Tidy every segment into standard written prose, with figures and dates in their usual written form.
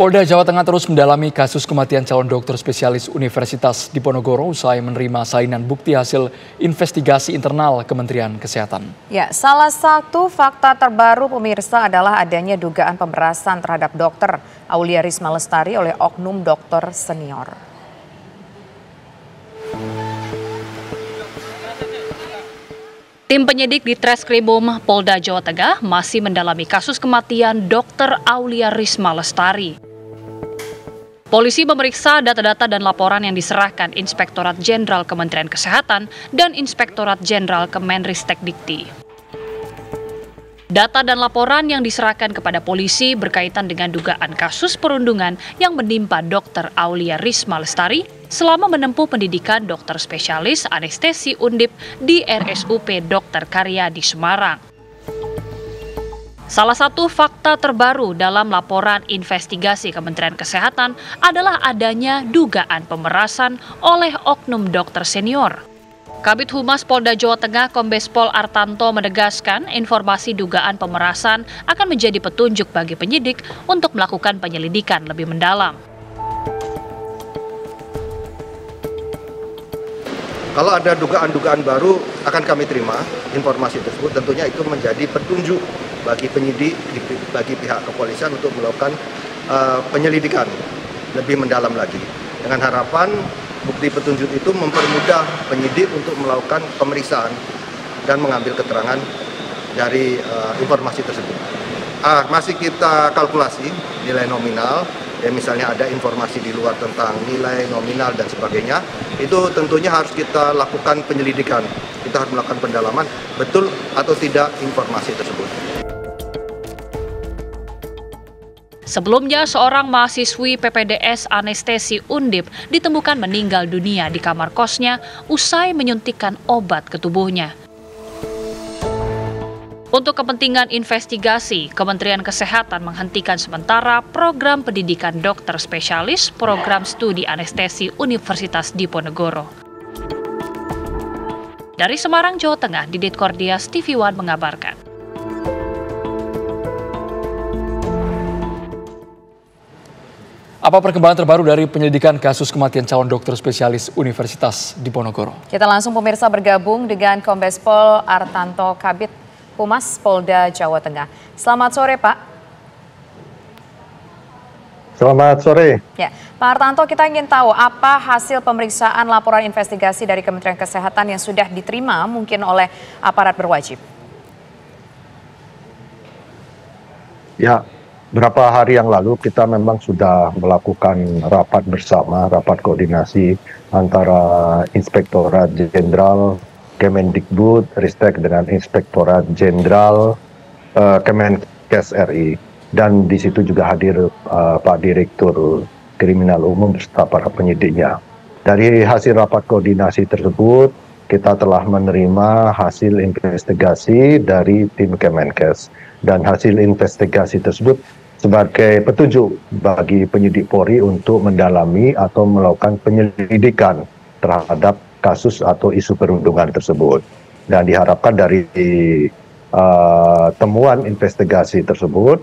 Polda Jawa Tengah terus mendalami kasus kematian calon dokter spesialis Universitas Diponegoro usai menerima salinan bukti hasil investigasi internal Kementerian Kesehatan. Ya, salah satu fakta terbaru pemirsa adalah adanya dugaan pemerasan terhadap dokter Aulia Risma Lestari oleh oknum dokter senior. Tim penyidik di Treskrimum Polda Jawa Tengah masih mendalami kasus kematian Dr. Aulia Risma Lestari. Polisi memeriksa data-data dan laporan yang diserahkan Inspektorat Jenderal Kementerian Kesehatan dan Inspektorat Jenderal Kemenristekdikti. Data dan laporan yang diserahkan kepada polisi berkaitan dengan dugaan kasus perundungan yang menimpa Dr. Aulia Risma Lestari selama menempuh pendidikan dokter spesialis anestesi Undip di RSUP Dr. Karyadi Semarang. Salah satu fakta terbaru dalam laporan investigasi Kementerian Kesehatan adalah adanya dugaan pemerasan oleh oknum dokter senior. Kabid Humas Polda Jawa Tengah Kombes Pol Artanto menegaskan informasi dugaan pemerasan akan menjadi petunjuk bagi penyidik untuk melakukan penyelidikan lebih mendalam. Kalau ada dugaan-dugaan baru akan kami terima informasi tersebut, tentunya itu menjadi petunjuk bagi penyidik, bagi pihak kepolisian untuk melakukan penyelidikan lebih mendalam lagi. Dengan harapan bukti petunjuk itu mempermudah penyidik untuk melakukan pemeriksaan dan mengambil keterangan dari informasi tersebut. Masih kita kalkulasi nilai nominal. Ya, misalnya ada informasi di luar tentang nilai nominal dan sebagainya, itu tentunya harus kita lakukan penyelidikan. Kita harus melakukan pendalaman, betul atau tidak informasi tersebut. Sebelumnya, seorang mahasiswi PPDS anestesi Undip ditemukan meninggal dunia di kamar kosnya usai menyuntikkan obat ke tubuhnya. Untuk kepentingan investigasi, Kementerian Kesehatan menghentikan sementara program pendidikan dokter spesialis program studi anestesi Universitas Diponegoro. Dari Semarang, Jawa Tengah, Didit Kordias, TV One mengabarkan. Apa perkembangan terbaru dari penyelidikan kasus kematian calon dokter spesialis Universitas Diponegoro? Kita langsung pemirsa bergabung dengan Kombes Pol Artanto Kabid Humas Polda Jawa Tengah. Selamat sore, Pak. Selamat sore. Ya, Pak Artanto, kita ingin tahu apa hasil pemeriksaan laporan investigasi dari Kementerian Kesehatan yang sudah diterima mungkin oleh aparat berwajib. Ya, beberapa hari yang lalu kita memang sudah melakukan rapat bersama, rapat koordinasi antara Inspektorat Jenderal Kemendikbud, Ristek dengan Inspektorat Jenderal Kemenkes RI, dan di situ juga hadir Pak Direktur Kriminal Umum beserta para penyidiknya. Dari hasil rapat koordinasi tersebut, kita telah menerima hasil investigasi dari tim Kemenkes, dan hasil investigasi tersebut sebagai petunjuk bagi penyidik Polri untuk mendalami atau melakukan penyelidikan terhadap kasus atau isu perundungan tersebut. Dan diharapkan dari temuan investigasi tersebut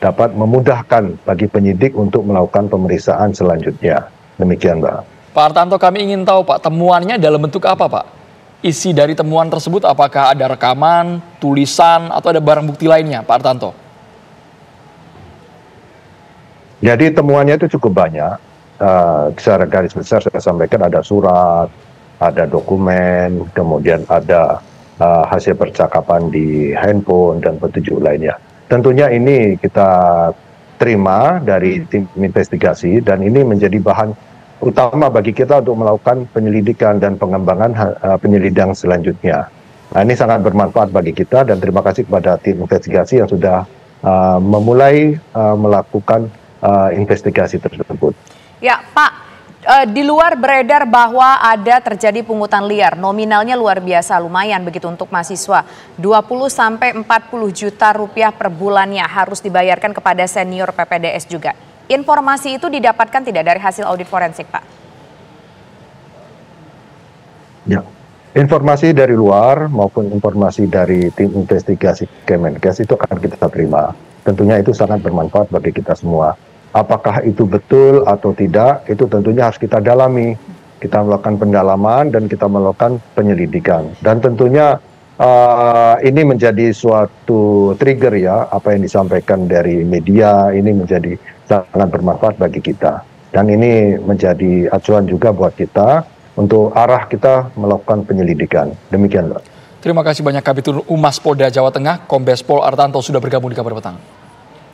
dapat memudahkan bagi penyidik untuk melakukan pemeriksaan selanjutnya. Demikian, Pak. Pak Artanto, kami ingin tahu, Pak, temuannya dalam bentuk apa, Pak? Isi dari temuan tersebut apakah ada rekaman, tulisan, atau ada barang bukti lainnya, Pak Artanto? Jadi temuannya itu cukup banyak. Secara garis besar saya sampaikan ada surat, ada dokumen, kemudian ada hasil percakapan di handphone dan petunjuk lainnya. Tentunya ini kita terima dari tim investigasi dan ini menjadi bahan utama bagi kita untuk melakukan penyelidikan dan pengembangan penyelidikan selanjutnya. Nah, ini sangat bermanfaat bagi kita dan terima kasih kepada tim investigasi yang sudah memulai melakukan investigasi tersebut. Ya, Pak. Di luar beredar bahwa ada terjadi pungutan liar, nominalnya luar biasa, lumayan begitu untuk mahasiswa. 20-40 juta rupiah per bulannya harus dibayarkan kepada senior PPDS juga. Informasi itu didapatkan tidak dari hasil audit forensik, Pak? Ya, informasi dari luar maupun informasi dari tim investigasi Kemenkes itu akan kita terima. Tentunya itu sangat bermanfaat bagi kita semua. Apakah itu betul atau tidak, itu tentunya harus kita dalami. Kita melakukan pendalaman dan kita melakukan penyelidikan. Dan tentunya ini menjadi suatu trigger ya, apa yang disampaikan dari media ini menjadi sangat bermanfaat bagi kita. Dan ini menjadi acuan juga buat kita untuk arah kita melakukan penyelidikan. Demikian, Mbak. Terima kasih banyak Kabid Humas Polda Jawa Tengah, Kombes Pol Artanto sudah bergabung di Kabar Petang.